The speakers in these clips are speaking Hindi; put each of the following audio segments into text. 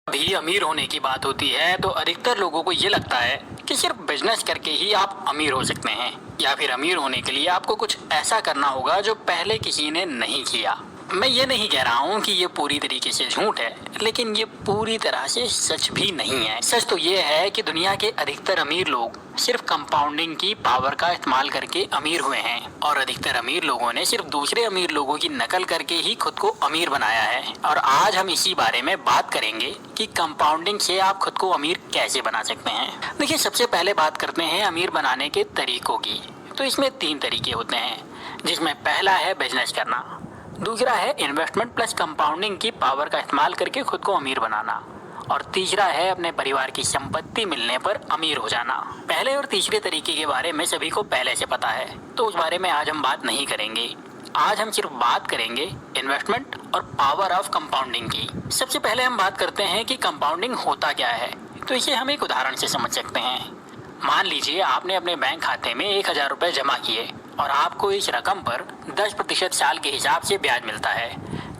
भी अमीर होने की बात होती है तो अधिकतर लोगों को ये लगता है कि सिर्फ बिजनेस करके ही आप अमीर हो सकते हैं, या फिर अमीर होने के लिए आपको कुछ ऐसा करना होगा जो पहले किसी ने नहीं किया। मैं ये नहीं कह रहा हूँ कि ये पूरी तरीके से झूठ है, लेकिन ये पूरी तरह से सच भी नहीं है। सच तो ये है कि दुनिया के अधिकतर अमीर लोग सिर्फ कंपाउंडिंग की पावर का इस्तेमाल करके अमीर हुए हैं, और अधिकतर अमीर लोगों ने सिर्फ दूसरे अमीर लोगों की नकल करके ही खुद को अमीर बनाया है। और आज हम इसी बारे में बात करेंगे कि कंपाउंडिंग से आप खुद को अमीर कैसे बना सकते हैं। देखिए, सबसे पहले बात करते हैं अमीर बनाने के तरीकों की। तो इसमें 3 तरीके होते हैं, जिसमें पहला है बिजनेस करना, दूसरा है इन्वेस्टमेंट प्लस कंपाउंडिंग की पावर का इस्तेमाल करके खुद को अमीर बनाना, और तीसरा है अपने परिवार की संपत्ति मिलने पर अमीर हो जाना। पहले और तीसरे तरीके के बारे में सभी को पहले से पता है, तो उस बारे में आज हम बात नहीं करेंगे। आज हम सिर्फ बात करेंगे इन्वेस्टमेंट और पावर ऑफ कंपाउंडिंग की। सबसे पहले हम बात करते हैं कि कंपाउंडिंग होता क्या है। तो इसे हम एक उदाहरण से समझ सकते हैं। मान लीजिए आपने अपने बैंक खाते में 1000 रुपये जमा किए और आपको इस रकम पर 10% साल के हिसाब से ब्याज मिलता है।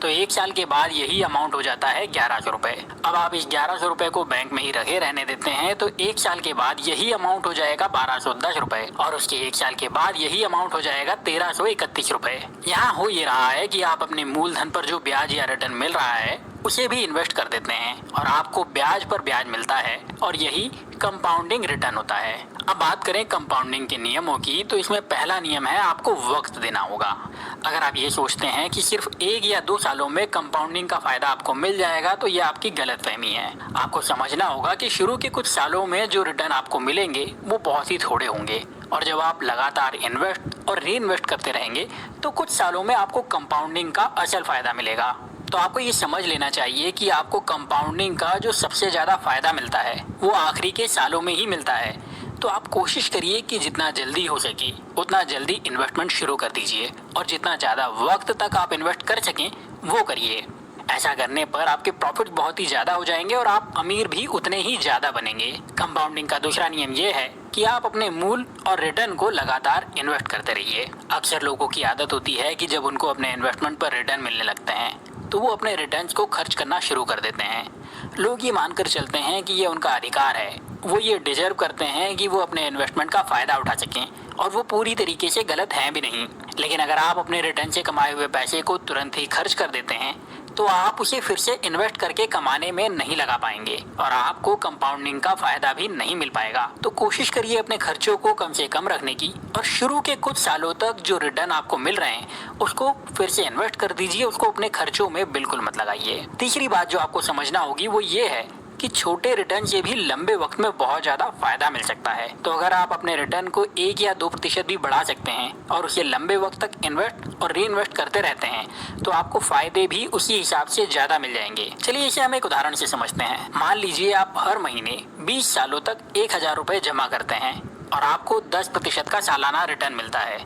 तो 1 साल के बाद यही अमाउंट हो जाता है 1100 रुपये। अब आप इस 1100 रुपये को बैंक में ही रखे रहने देते हैं, तो 1 साल के बाद यही अमाउंट हो जाएगा 1210 रुपये, और उसके 1 साल के बाद यही अमाउंट हो जाएगा 1331 रुपये। यहाँ हो ये रहा है कि आप अपने मूलधन पर जो ब्याज या रिटर्न मिल रहा है उसे भी इन्वेस्ट कर देते हैं और आपको ब्याज पर ब्याज मिलता है, और यही कंपाउंडिंग रिटर्न होता है। अब बात करें कंपाउंडिंग के नियमों की, तो इसमें पहला नियम है आपको वक्त देना होगा। अगर आप ये सोचते हैं कि सिर्फ 1 या 2 सालों में कंपाउंडिंग का फायदा आपको मिल जाएगा, तो ये आपकी गलतफहमी है। आपको समझना होगा कि शुरू के कुछ सालों में जो रिटर्न आपको मिलेंगे वो बहुत ही थोड़े होंगे, और जब आप लगातार इन्वेस्ट और री इन्वेस्ट करते रहेंगे तो कुछ सालों में आपको कंपाउंडिंग का असल फायदा मिलेगा। तो आपको ये समझ लेना चाहिए कि आपको कंपाउंडिंग का जो सबसे ज़्यादा फायदा मिलता है वो आखिरी के सालों में ही मिलता है। तो आप कोशिश करिए कि जितना जल्दी हो सके उतना जल्दी इन्वेस्टमेंट शुरू कर दीजिए, और जितना ज़्यादा वक्त तक आप इन्वेस्ट कर सकें वो करिए। ऐसा करने पर आपके प्रॉफिट बहुत ही ज़्यादा हो जाएंगे और आप अमीर भी उतने ही ज़्यादा बनेंगे। कंपाउंडिंग का दूसरा नियम ये है कि आप अपने मूल और रिटर्न को लगातार इन्वेस्ट करते रहिए। अक्सर लोगों की आदत होती है कि जब उनको अपने इन्वेस्टमेंट पर रिटर्न मिलने लगते हैं तो वो अपने रिटर्न्स को खर्च करना शुरू कर देते हैं। लोग ये मानकर चलते हैं कि ये उनका अधिकार है, वो ये डिजर्व करते हैं कि वो अपने इन्वेस्टमेंट का फ़ायदा उठा सकें, और वो पूरी तरीके से गलत हैं भी नहीं। लेकिन अगर आप अपने रिटर्न से कमाए हुए पैसे को तुरंत ही खर्च कर देते हैं तो आप उसे फिर से इन्वेस्ट करके कमाने में नहीं लगा पाएंगे, और आपको कंपाउंडिंग का फायदा भी नहीं मिल पाएगा। तो कोशिश करिए अपने खर्चों को कम से कम रखने की, और शुरू के कुछ सालों तक जो रिटर्न आपको मिल रहे हैं उसको फिर से इन्वेस्ट कर दीजिए, उसको अपने खर्चों में बिल्कुल मत लगाइए। तीसरी बात जो आपको समझना होगी वो ये है कि छोटे रिटर्न से भी लंबे वक्त में बहुत ज़्यादा फायदा मिल सकता है। तो अगर आप अपने रिटर्न को 1 या 2% भी बढ़ा सकते हैं और उसे लंबे वक्त तक इन्वेस्ट और री इन्वेस्ट करते रहते हैं तो आपको फायदे भी उसी हिसाब से ज़्यादा मिल जाएंगे। चलिए इसे हम एक उदाहरण से समझते हैं। मान लीजिए आप हर महीने 20 सालों तक 1000 रुपये जमा करते हैं और आपको 10% का सालाना रिटर्न मिलता है।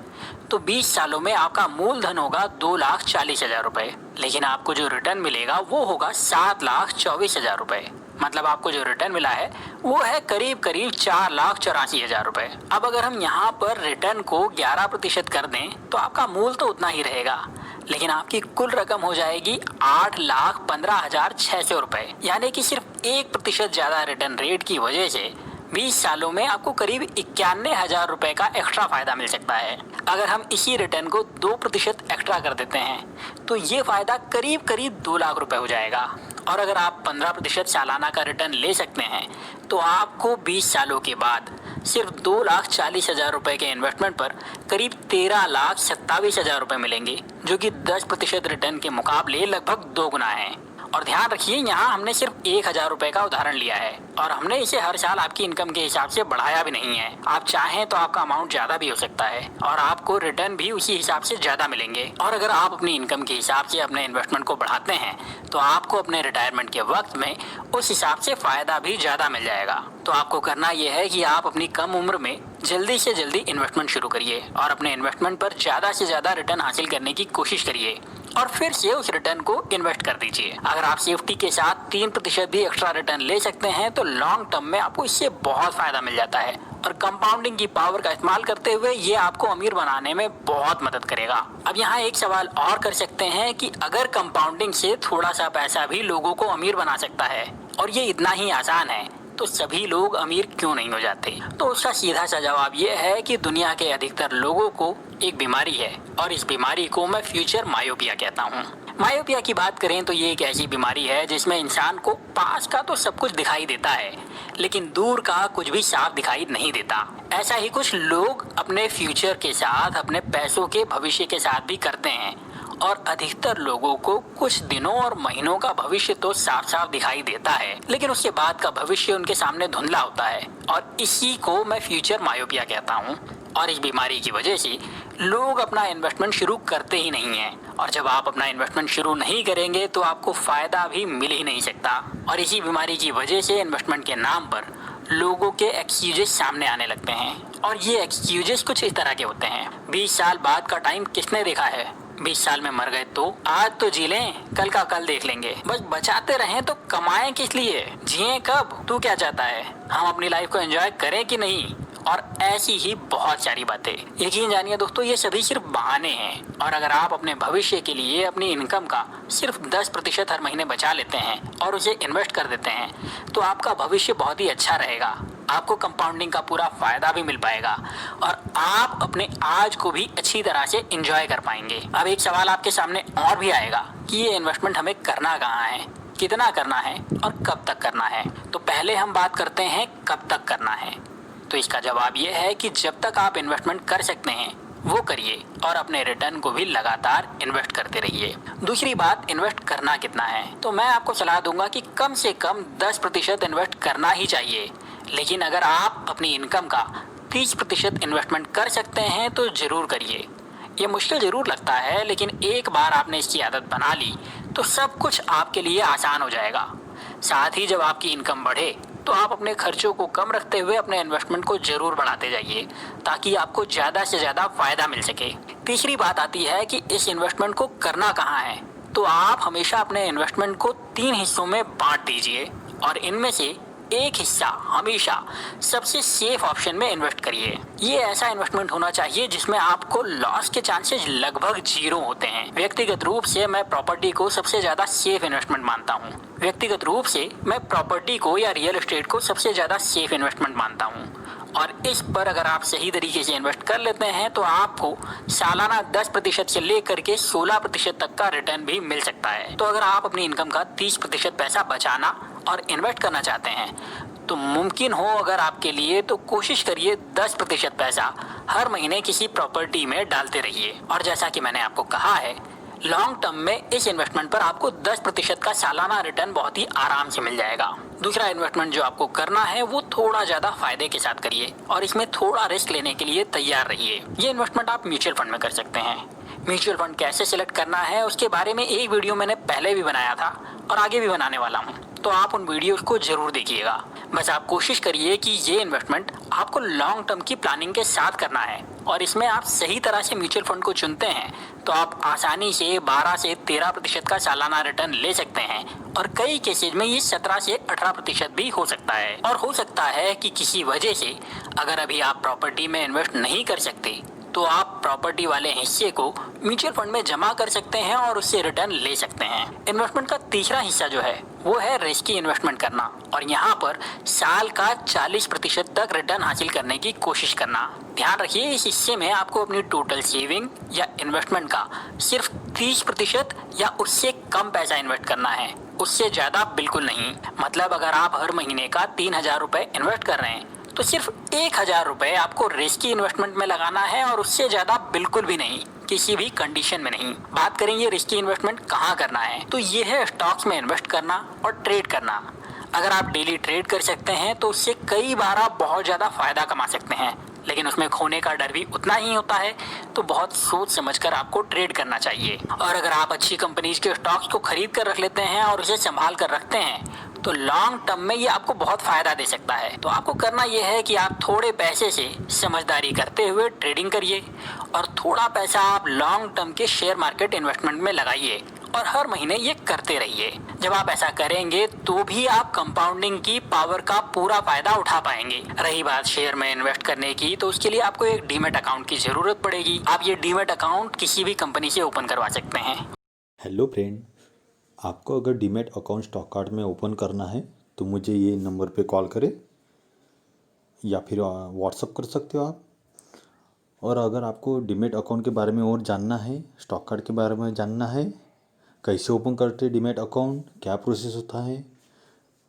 तो 20 सालों में आपका मूलधन होगा 2,40,000 रुपये, लेकिन आपको जो रिटर्न मिलेगा वो होगा 7,24,000 रुपये। मतलब आपको जो रिटर्न मिला है वो है करीब 4,84,000 रुपये। अब अगर हम यहाँ पर रिटर्न को 11% कर दें तो आपका मूल तो उतना ही रहेगा, लेकिन आपकी कुल रकम हो जाएगी 8,15,600 रुपये। यानी कि सिर्फ 1% ज़्यादा रिटर्न रेट की वजह से 20 सालों में आपको करीब 91,000 रुपये का एक्स्ट्रा फायदा मिल सकता है। अगर हम इसी रिटर्न को 2% एक्स्ट्रा कर देते हैं तो ये फायदा करीब करीब 2 लाख रुपए हो जाएगा। और अगर आप 15% सालाना का रिटर्न ले सकते हैं तो आपको 20 सालों के बाद सिर्फ 2,40,000 रुपये के इन्वेस्टमेंट पर करीब 13,27,000 रुपये मिलेंगे, जो कि 10% रिटर्न के मुकाबले लगभग 2 गुना है। और ध्यान रखिए, यहाँ हमने सिर्फ 1,000 रुपये का उदाहरण लिया है और हमने इसे हर साल आपकी इनकम के हिसाब से बढ़ाया भी नहीं है। आप चाहें तो आपका अमाउंट ज़्यादा भी हो सकता है और आपको रिटर्न भी उसी हिसाब से ज़्यादा मिलेंगे। और अगर आप अपनी इनकम के हिसाब से अपने इन्वेस्टमेंट को बढ़ाते हैं तो आपको अपने रिटायरमेंट के वक्त में उस हिसाब से फ़ायदा भी ज़्यादा मिल जाएगा। तो आपको करना यह है कि आप अपनी कम उम्र में जल्दी से जल्दी इन्वेस्टमेंट शुरू करिए और अपने इन्वेस्टमेंट पर ज़्यादा से ज़्यादा रिटर्न हासिल करने की कोशिश करिए और फिर से उस रिटर्न को इन्वेस्ट कर दीजिए। अगर आप सेफ्टी के साथ 3% भी एक्स्ट्रा रिटर्न ले सकते हैं तो लॉन्ग टर्म में आपको इससे बहुत फायदा मिल जाता है और कंपाउंडिंग की पावर का इस्तेमाल करते हुए ये आपको अमीर बनाने में बहुत मदद करेगा। अब यहाँ एक सवाल और कर सकते हैं कि अगर कंपाउंडिंग से थोड़ा सा पैसा भी लोगों को अमीर बना सकता है, और ये इतना ही आसान है तो सभी लोग अमीर क्यों नहीं हो जाते? तो उसका सीधा सा जवाब ये है कि दुनिया के अधिकतर लोगों को एक बीमारी है और इस बीमारी को मैं फ्यूचर मायोपिया कहता हूँ। मायोपिया की बात करें तो ये एक ऐसी बीमारी है जिसमें इंसान को पास का तो सब कुछ दिखाई देता है लेकिन दूर का कुछ भी साफ दिखाई नहीं देता। ऐसा ही कुछ लोग अपने फ्यूचर के साथ, अपने पैसों के भविष्य के साथ भी करते हैं और अधिकतर लोगों को कुछ दिनों और महीनों का भविष्य तो साफ साफ दिखाई देता है लेकिन उसके बाद का भविष्य उनके सामने धुंधला होता है और इसी को मैं फ्यूचर मायोपिया कहता हूँ। और इस बीमारी की वजह से लोग अपना इन्वेस्टमेंट शुरू करते ही नहीं हैं और जब आप अपना इन्वेस्टमेंट शुरू नहीं करेंगे तो आपको फायदा भी मिल ही नहीं सकता। और इसी बीमारी की वजह से इन्वेस्टमेंट के नाम पर लोगों के एक्सक्यूजेस सामने आने लगते हैं और ये एक्सक्यूजेस कुछ इस तरह के होते हैं। 20 साल बाद का टाइम किसने देखा है? 20 साल में मर गए तो आज तो जी लें, कल का कल देख लेंगे। बस बचाते रहें तो कमाएं किस लिए? जिएं कब? तू क्या चाहता है? हम अपनी लाइफ को एंजॉय करें कि नहीं? और ऐसी ही बहुत सारी बातें। यकीन जानिए दोस्तों, ये सभी सिर्फ बहाने हैं और अगर आप अपने भविष्य के लिए अपनी इनकम का सिर्फ 10% हर महीने बचा लेते हैं और उसे इन्वेस्ट कर देते हैं तो आपका भविष्य बहुत ही अच्छा रहेगा। आपको कंपाउंडिंग का पूरा फायदा भी मिल पाएगा और आप अपने आज को भी अच्छी तरह से एंजॉय कर पाएंगे। अब एक सवाल आपके सामने और भी आएगा कि ये इन्वेस्टमेंट हमें करना कहाँ है, कितना करना है और कब तक करना है। तो पहले हम बात करते हैं कब तक करना है। तो इसका जवाब ये है कि जब तक आप इन्वेस्टमेंट कर सकते हैं वो करिए और अपने रिटर्न को भी लगातार इन्वेस्ट करते रहिए। दूसरी बात, इन्वेस्ट करना कितना है? तो मैं आपको सलाह दूंगा कि कम से कम 10% इन्वेस्ट करना ही चाहिए। लेकिन अगर आप अपनी इनकम का 30% इन्वेस्टमेंट कर सकते हैं तो ज़रूर करिए। ये मुश्किल ज़रूर लगता है लेकिन एक बार आपने इसकी आदत बना ली तो सब कुछ आपके लिए आसान हो जाएगा। साथ ही जब आपकी इनकम बढ़े तो आप अपने खर्चों को कम रखते हुए अपने इन्वेस्टमेंट को जरूर बढ़ाते जाइए ताकि आपको ज़्यादा से ज़्यादा फायदा मिल सके। तीसरी बात आती है कि इस इन्वेस्टमेंट को करना कहाँ है। तो आप हमेशा अपने इन्वेस्टमेंट को 3 हिस्सों में बांट दीजिए और इनमें से एक हिस्सा हमेशा सबसे सेफ ऑप्शन में इन्वेस्ट करिए। ये ऐसा इन्वेस्टमेंट होना चाहिए जिसमें आपको लॉस के चांसेस लगभग 0 होते हैं। व्यक्तिगत रूप से मैं प्रॉपर्टी को सबसे ज्यादा सेफ इन्वेस्टमेंट मानता हूँ। व्यक्तिगत रूप से मैं प्रॉपर्टी को या रियल एस्टेट को सबसे ज्यादा सेफ इन्वेस्टमेंट मानता हूँ और इस पर अगर आप सही तरीके से इन्वेस्ट कर लेते हैं तो आपको सालाना 10% से लेकर के 16% तक का रिटर्न भी मिल सकता है। तो अगर आप अपनी इनकम का 30% पैसा बचाना और इन्वेस्ट करना चाहते हैं तो मुमकिन हो अगर आपके लिए तो कोशिश करिए 10% पैसा हर महीने किसी प्रॉपर्टी में डालते रहिए। और जैसा कि मैंने आपको कहा है, लॉन्ग टर्म में इस इन्वेस्टमेंट पर आपको 10% का सालाना रिटर्न बहुत ही आराम से मिल जाएगा। दूसरा इन्वेस्टमेंट जो आपको करना है वो थोड़ा ज्यादा फायदे के साथ करिए और इसमें थोड़ा रिस्क लेने के लिए तैयार रहिए। ये इन्वेस्टमेंट आप म्यूचुअल फंड में कर सकते हैं। म्यूचुअल फंड कैसे सिलेक्ट करना है उसके बारे में एक वीडियो मैंने पहले भी बनाया था और आगे भी बनाने वाला हूँ, तो आप उन वीडियोस को जरूर देखिएगा। बस आप कोशिश करिए कि ये इन्वेस्टमेंट आपको लॉन्ग टर्म की प्लानिंग के साथ करना है और इसमें आप सही तरह से म्यूचुअल फंड को चुनते हैं तो आप आसानी से 12 से 13% का सालाना रिटर्न ले सकते हैं और कई केसेज में ये 17 से 18% भी हो सकता है। और हो सकता है कि किसी वजह से अगर अभी आप प्रॉपर्टी में इन्वेस्ट नहीं कर सकते तो आप प्रॉपर्टी वाले हिस्से को म्यूचुअल फंड में जमा कर सकते हैं और उससे रिटर्न ले सकते हैं। इन्वेस्टमेंट का तीसरा हिस्सा जो है वो है रिस्की इन्वेस्टमेंट करना और यहाँ पर साल का 40% तक रिटर्न हासिल करने की कोशिश करना। ध्यान रखिए, इस हिस्से में आपको अपनी टोटल सेविंग या इन्वेस्टमेंट का सिर्फ 30% या उससे कम पैसा इन्वेस्ट करना है, उससे ज्यादा बिल्कुल नहीं। मतलब अगर आप हर महीने का 3000 रुपए इन्वेस्ट कर रहे हैं तो सिर्फ 1000 रुपए आपको रिस्की इन्वेस्टमेंट में लगाना है और उससे ज्यादा बिल्कुल भी नहीं, किसी भी कंडीशन में नहीं। बात करेंगे रिस्की इन्वेस्टमेंट कहाँ करना है, तो ये है स्टॉक्स में इन्वेस्ट करना और ट्रेड करना। अगर आप डेली ट्रेड कर सकते हैं तो उससे कई बार आप बहुत ज्यादा फायदा कमा सकते हैं, लेकिन उसमें खोने का डर भी उतना ही होता है, तो बहुत सोच समझकर आपको ट्रेड करना चाहिए। और अगर आप अच्छी कंपनीज के स्टॉक्स को खरीद कर रख लेते हैं और उसे संभाल कर रखते हैं तो लॉन्ग टर्म में ये आपको बहुत फायदा दे सकता है। तो आपको करना ये है कि आप थोड़े पैसे से समझदारी करते हुए ट्रेडिंग करिए और थोड़ा पैसा आप लॉन्ग टर्म के शेयर मार्केट इन्वेस्टमेंट में लगाइए और हर महीने ये करते रहिए। जब आप ऐसा करेंगे तो भी आप कंपाउंडिंग की पावर का पूरा फायदा उठा पाएंगे। रही बात शेयर में इन्वेस्ट करने की, तो उसके लिए आपको एक डीमैट अकाउंट की जरूरत पड़ेगी। आप ये डीमैट अकाउंट किसी भी कंपनी से ओपन करवा सकते हैं। हेलो फ्रेंड, आपको अगर डीमैट अकाउंट स्टॉक कार्ड में ओपन करना है तो मुझे ये नंबर पे कॉल करें या फिर व्हाट्सअप कर सकते हो आप। और अगर आपको डीमैट अकाउंट के बारे में और जानना है, स्टॉक कार्ड के बारे में जानना है, कैसे ओपन करते हैं डीमैट अकाउंट, क्या प्रोसेस होता है,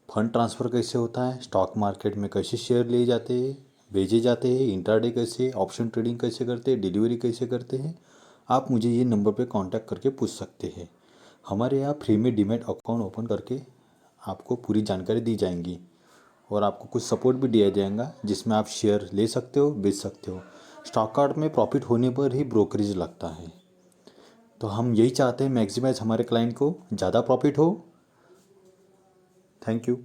फंड ट्रांसफ़र कैसे होता है, स्टॉक मार्केट में कैसे शेयर लिए जाते हैं, बेचे जाते हैं, इंट्राडे कैसे, ऑप्शन ट्रेडिंग कैसे करते हैं, डिलीवरी कैसे करते हैं, आप मुझे ये नंबर पे कांटेक्ट करके पूछ सकते हैं। हमारे यहाँ फ्री में डीमैट अकाउंट ओपन करके आपको पूरी जानकारी दी जाएंगी और आपको कुछ सपोर्ट भी दिया जाएगा, जिसमें आप शेयर ले सकते हो, बेच सकते हो। स्टॉक कार्ड में प्रॉफिट होने पर ही ब्रोकरेज लगता है। तो हम यही चाहते हैं, मैक्सिमाइज हमारे क्लाइंट को ज़्यादा प्रॉफिट हो। Thank you.